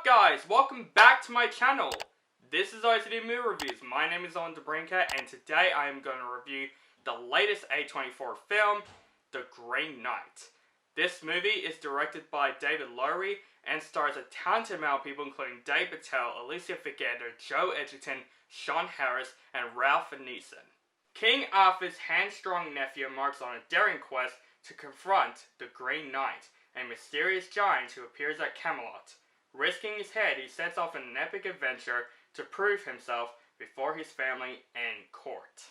guys, welcome back to my channel. This is OCD Movie Reviews. My name is Owen Debrinka, and today I am going to review the latest A24 film, The Green Knight. This movie is directed by David Lowery and stars a talented amount of people including Dave Petel, Alicia, Vikander, Joe Edgerton, Sean Harris, and Ralph Ineson. King Arthur's hand-strong nephew embarks on a daring quest to confront the Green Knight, a mysterious giant who appears at Camelot. Risking his head, he sets off on an epic adventure to prove himself before his family and court.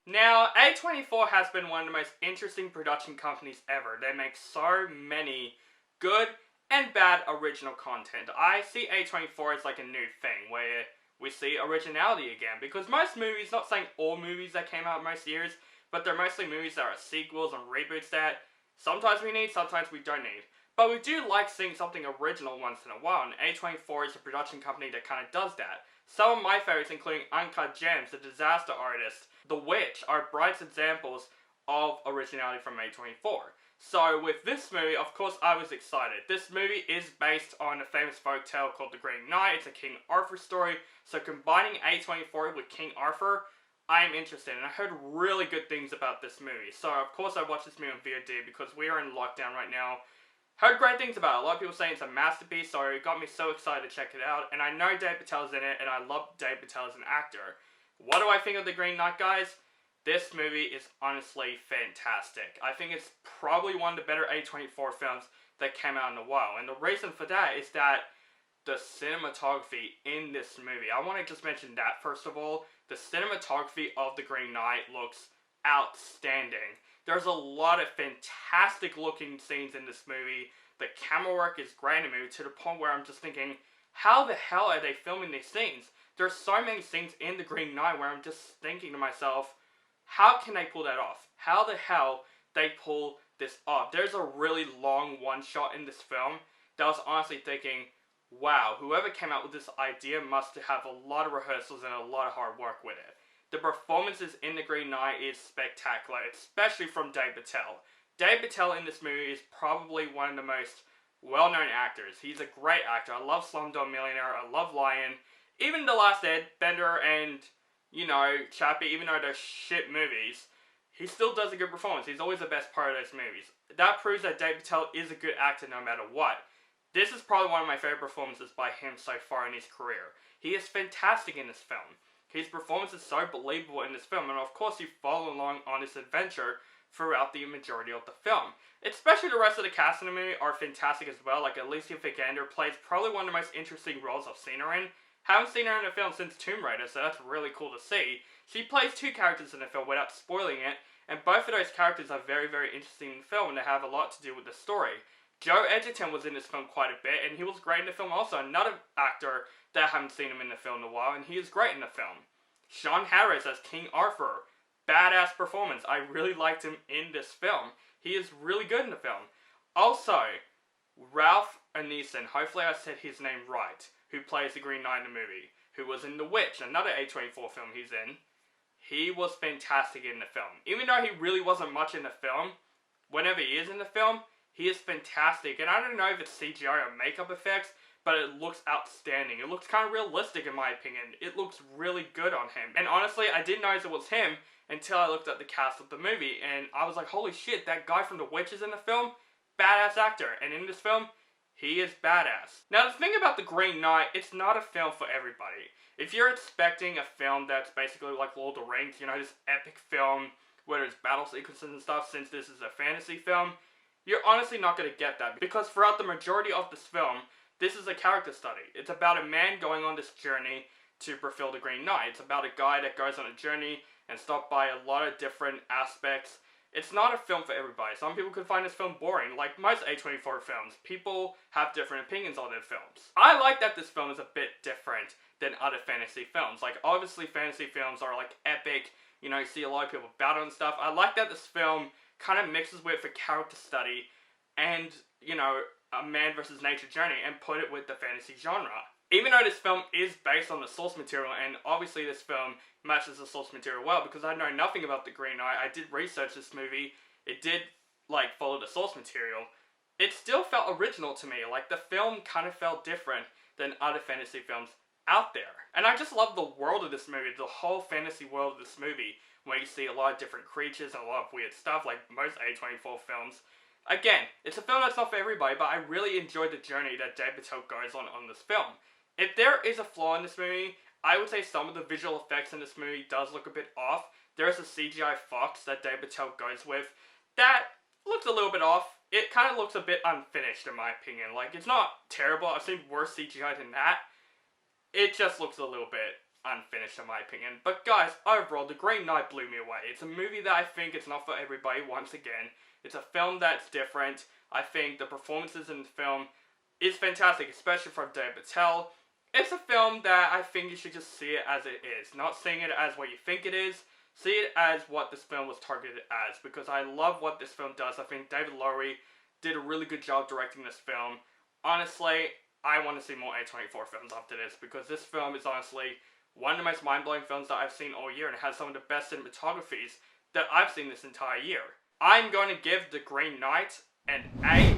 Now, A24 has been one of the most interesting production companies ever. They make so many good and bad original content. I see A24 as like a new thing, where we see originality again. Because most movies, not saying all movies that came out most years, but they're mostly movies that are sequels and reboots that sometimes we need, sometimes we don't need. But we do like seeing something original once in a while, and A24 is a production company that kind of does that. Some of my favorites, including Uncut Gems, The Disaster Artist, The Witch, are bright examples of originality from A24. So with this movie, of course, I was excited. This movie is based on a famous folktale called The Green Knight. It's a King Arthur story, so combining A24 with King Arthur, I am interested, and I heard really good things about this movie. So of course I watched this movie on VOD because we are in lockdown right now. Heard great things about it. A lot of people saying it's a masterpiece, so it got me so excited to check it out. And I know Dave Patel's in it, and I love Dave Patel as an actor. What do I think of The Green Knight, guys? This movie is honestly fantastic. I think it's probably one of the better A24 films that came out in a while. And the reason for that is that the cinematography in this movie. I want to just mention that, first of all. The cinematography of The Green Knight looks outstanding. There's a lot of fantastic looking scenes in this movie. The camera work is great in the movie to the point where I'm just thinking, how the hell are they filming these scenes? There's so many scenes in The Green Knight where I'm just thinking to myself, how can they pull that off? How the hell they pull this off? There's a really long one shot in this film that I was honestly thinking, wow, whoever came out with this idea must have a lot of rehearsals and a lot of hard work with it. The performances in The Green Knight is spectacular, especially from Dave Patel. Dave Patel in this movie is probably one of the most well-known actors. He's a great actor. I love Slumdog Millionaire, I love Lion. Even The Last Airbender and, Chappie, even though they're shit movies, he still does a good performance. He's always the best part of those movies. That proves that Dave Patel is a good actor no matter what. This is probably one of my favorite performances by him so far in his career. He is fantastic in this film. His performance is so believable in this film, and of course you follow along on this adventure throughout the majority of the film. Especially the rest of the cast in the movie are fantastic as well, like Alicia Vikander plays probably one of the most interesting roles I've seen her in. Haven't seen her in a film since Tomb Raider, so that's really cool to see. She plays two characters in the film without spoiling it, and both of those characters are very, very interesting in the film, and they have a lot to do with the story. Joe Edgerton was in this film quite a bit, and he was great in the film also. Another actor that I haven't seen him in the film in a while, and he is great in the film. Sean Harris as King Arthur. Badass performance. I really liked him in this film. He is really good in the film. Also, Ralph Ineson, hopefully I said his name right, who plays the Green Knight in the movie, who was in The Witch, another A24 film he's in. He was fantastic in the film. Even though he really wasn't much in the film, whenever he is in the film, he is fantastic. And I don't know if it's CGI or makeup effects, but it looks outstanding. It looks kind of realistic in my opinion. It looks really good on him. And honestly, I didn't notice it was him until I looked at the cast of the movie. And I was like, holy shit, that guy from The Witch is in the film? Badass actor. And in this film, he is badass. Now the thing about The Green Knight, it's not a film for everybody. If you're expecting a film that's basically like Lord of the Rings, this epic film where there's battle sequences and stuff, since this is a fantasy film, you're honestly not going to get that. Because throughout the majority of this film, this is a character study. It's about a man going on this journey to fulfill the Green Knight. It's about a guy that goes on a journey and stopped by a lot of different aspects. It's not a film for everybody. Some people could find this film boring, like most A24 films. People have different opinions on their films. I like that this film is a bit different than other fantasy films. Like, obviously fantasy films are like epic, you see a lot of people battle and stuff. I like that this film kind of mixes with a character study and, a man versus nature journey and put it with the fantasy genre. Even though this film is based on the source material, and obviously this film matches the source material well, because I know nothing about The Green Knight, I did research this movie, it did, follow the source material, it still felt original to me. Like, the film kind of felt different than other fantasy films out there. And I just love the world of this movie, the whole fantasy world of this movie, where you see a lot of different creatures and a lot of weird stuff like most A24 films. Again, it's a film that's not for everybody, but I really enjoyed the journey that Dev Patel goes on this film. If there is a flaw in this movie, I would say some of the visual effects in this movie does look a bit off. There is a CGI fox that Dev Patel goes with that looks a little bit off. It kind of looks a bit unfinished in my opinion. Like, it's not terrible, I've seen worse CGI than that. It just looks a little bit unfinished in my opinion. But guys, overall, The Green Knight blew me away. It's a movie that I think it's not for everybody once again. It's a film that's different. I think the performances in the film is fantastic, especially from Dev Patel. It's a film that I think you should just see it as it is. Not seeing it as what you think it is. See it as what this film was targeted as. Because I love what this film does. I think David Lowery did a really good job directing this film. Honestly, I want to see more A24 films after this. Because this film is honestly one of the most mind-blowing films that I've seen all year. And it has some of the best cinematographies that I've seen this entire year. I'm going to give The Green Knight an A-.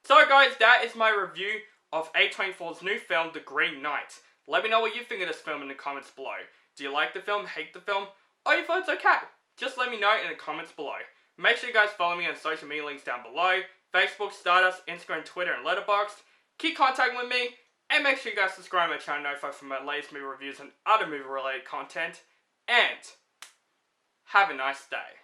So guys, that is my review of A24's new film, The Green Knight. Let me know what you think of this film in the comments below. Do you like the film, hate the film, or you thought it's okay? Just let me know in the comments below. Make sure you guys follow me on social media links down below. Facebook, Stardust, Instagram, Twitter, and Letterboxd. Keep contacting with me, and make sure you guys subscribe to my channel notified for my latest movie reviews and other movie related content. And have a nice day.